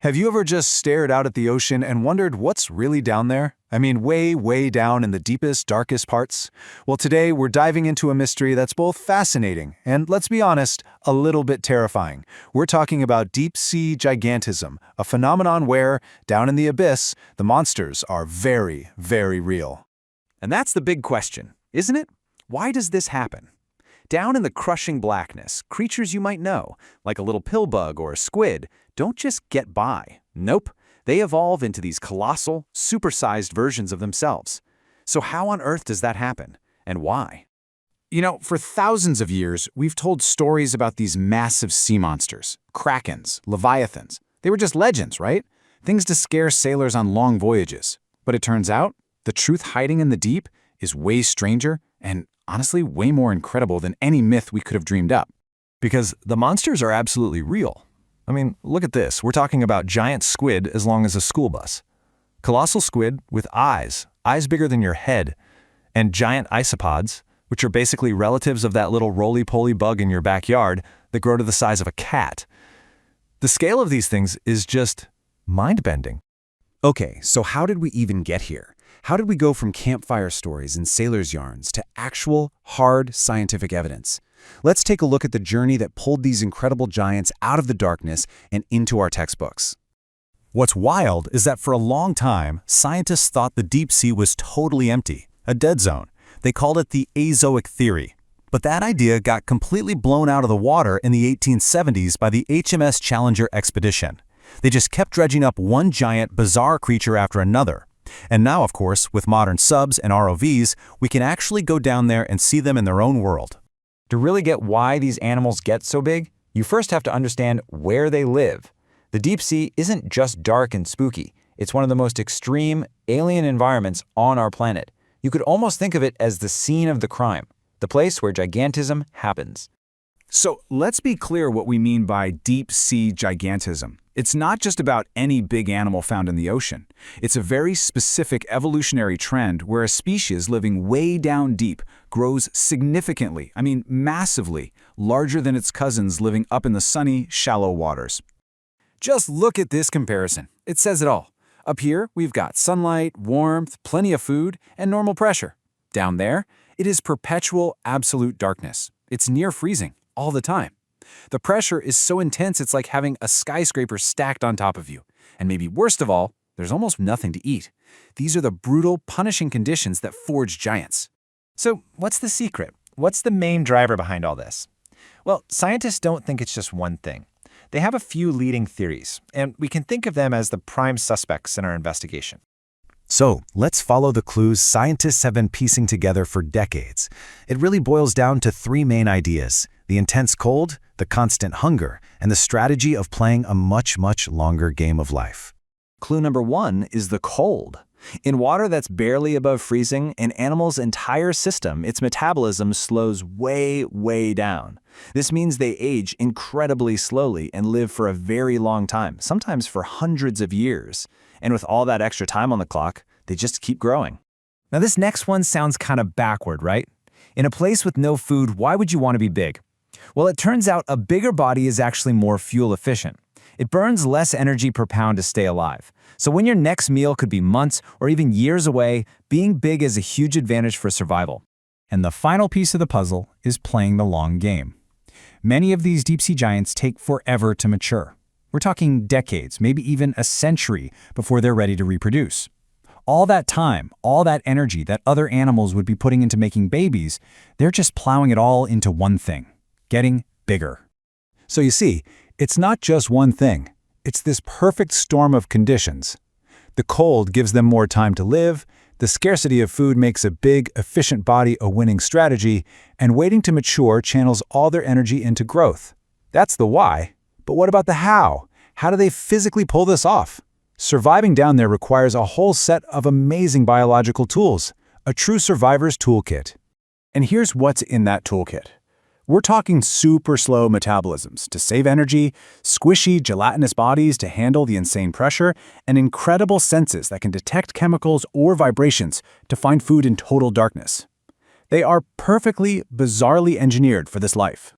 Have you ever just stared out at the ocean and wondered what's really down there? I mean, way, way down in the deepest, darkest parts? Well, today we're diving into a mystery that's both fascinating and, let's be honest, a little bit terrifying. We're talking about deep-sea gigantism, a phenomenon where, down in the abyss, the monsters are very, very real. And that's the big question, isn't it? Why does this happen? Down in the crushing blackness, creatures you might know, like a little pill bug or a squid, don't just get by. Nope, they evolve into these colossal, supersized versions of themselves. So how on earth does that happen? And why? You know, for thousands of years, we've told stories about these massive sea monsters, krakens, leviathans. They were just legends, right? Things to scare sailors on long voyages. But it turns out, the truth hiding in the deep is way stranger and, honestly, way more incredible than any myth we could have dreamed up. Because the monsters are absolutely real. I mean, look at this. We're talking about giant squid as long as a school bus. Colossal squid with eyes bigger than your head, and giant isopods, which are basically relatives of that little roly-poly bug in your backyard that grow to the size of a cat. The scale of these things is just mind-bending. Okay, so how did we even get here? How did we go from campfire stories and sailors' yarns to actual, hard scientific evidence? Let's take a look at the journey that pulled these incredible giants out of the darkness and into our textbooks. What's wild is that for a long time, scientists thought the deep sea was totally empty, a dead zone. They called it the azoic theory. But that idea got completely blown out of the water in the 1870s by the HMS Challenger expedition. They just kept dredging up one giant, bizarre creature after another. And now, of course, with modern subs and ROVs, we can actually go down there and see them in their own world. To really get why these animals get so big, you first have to understand where they live. The deep sea isn't just dark and spooky. It's one of the most extreme, alien environments on our planet. You could almost think of it as the scene of the crime, the place where gigantism happens. So let's be clear what we mean by deep-sea gigantism. It's not just about any big animal found in the ocean. It's a very specific evolutionary trend where a species living way down deep grows significantly, massively, larger than its cousins living up in the sunny, shallow waters. Just look at this comparison. It says it all. Up here, we've got sunlight, warmth, plenty of food, and normal pressure. Down there, it is perpetual, absolute darkness. It's near freezing, all the time. The pressure is so intense it's like having a skyscraper stacked on top of you. And maybe worst of all, there's almost nothing to eat. These are the brutal, punishing conditions that forge giants. So what's the secret? What's the main driver behind all this? Well, scientists don't think it's just one thing. They have a few leading theories, and we can think of them as the prime suspects in our investigation. So, let's follow the clues scientists have been piecing together for decades. It really boils down to three main ideas: the intense cold, the constant hunger, and the strategy of playing a much, much longer game of life. Clue number one is the cold. In water that's barely above freezing, an animal's entire system, its metabolism, slows way, way down. This means they age incredibly slowly and live for a very long time, sometimes for hundreds of years. And with all that extra time on the clock, they just keep growing. Now this next one sounds kind of backward, right? In a place with no food, why would you want to be big? Well, it turns out a bigger body is actually more fuel efficient. It burns less energy per pound to stay alive. So when your next meal could be months or even years away, being big is a huge advantage for survival. And the final piece of the puzzle is playing the long game. Many of these deep-sea giants take forever to mature. We're talking decades, maybe even a century before they're ready to reproduce. All that time, all that energy that other animals would be putting into making babies, they're just plowing it all into one thing: getting bigger. So you see, it's not just one thing. It's this perfect storm of conditions. The cold gives them more time to live, the scarcity of food makes a big, efficient body a winning strategy, and waiting to mature channels all their energy into growth. That's the why. But what about the how? How do they physically pull this off? Surviving down there requires a whole set of amazing biological tools, a true survivor's toolkit. And here's what's in that toolkit. We're talking super slow metabolisms to save energy, squishy, gelatinous bodies to handle the insane pressure, and incredible senses that can detect chemicals or vibrations to find food in total darkness. They are perfectly, bizarrely engineered for this life.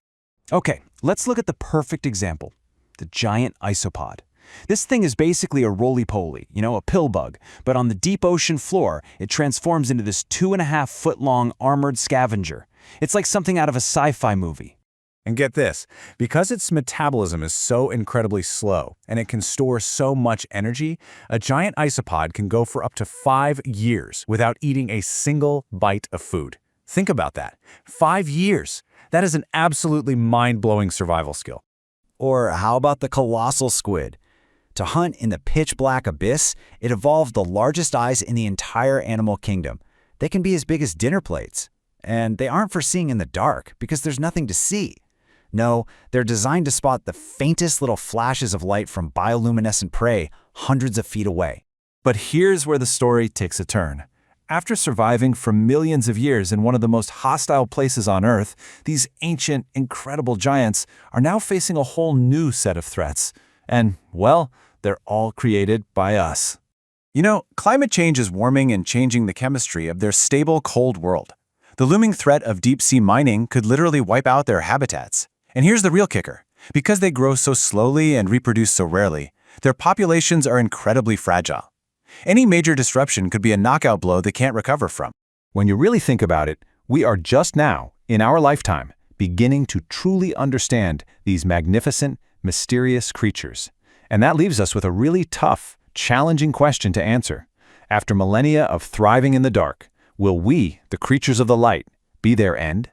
Okay, let's look at the perfect example, the giant isopod. This thing is basically a roly-poly, a pill bug, but on the deep ocean floor, it transforms into this 2.5-foot-long armored scavenger. It's like something out of a sci-fi movie. And get this, because its metabolism is so incredibly slow and it can store so much energy, a giant isopod can go for up to 5 years without eating a single bite of food. Think about that. 5 years. That is an absolutely mind-blowing survival skill. Or how about the colossal squid? To hunt in the pitch-black abyss, it evolved the largest eyes in the entire animal kingdom. They can be as big as dinner plates. And they aren't for seeing in the dark because there's nothing to see. No, they're designed to spot the faintest little flashes of light from bioluminescent prey hundreds of feet away. But here's where the story takes a turn. After surviving for millions of years in one of the most hostile places on Earth, these ancient, incredible giants are now facing a whole new set of threats. And, well, they're all created by us. Climate change is warming and changing the chemistry of their stable, cold world. The looming threat of deep-sea mining could literally wipe out their habitats. And here's the real kicker. Because they grow so slowly and reproduce so rarely, their populations are incredibly fragile. Any major disruption could be a knockout blow they can't recover from. When you really think about it, we are just now, in our lifetime, beginning to truly understand these magnificent, mysterious creatures. And that leaves us with a really tough, challenging question to answer. After millennia of thriving in the dark, will we, the creatures of the light, be their end?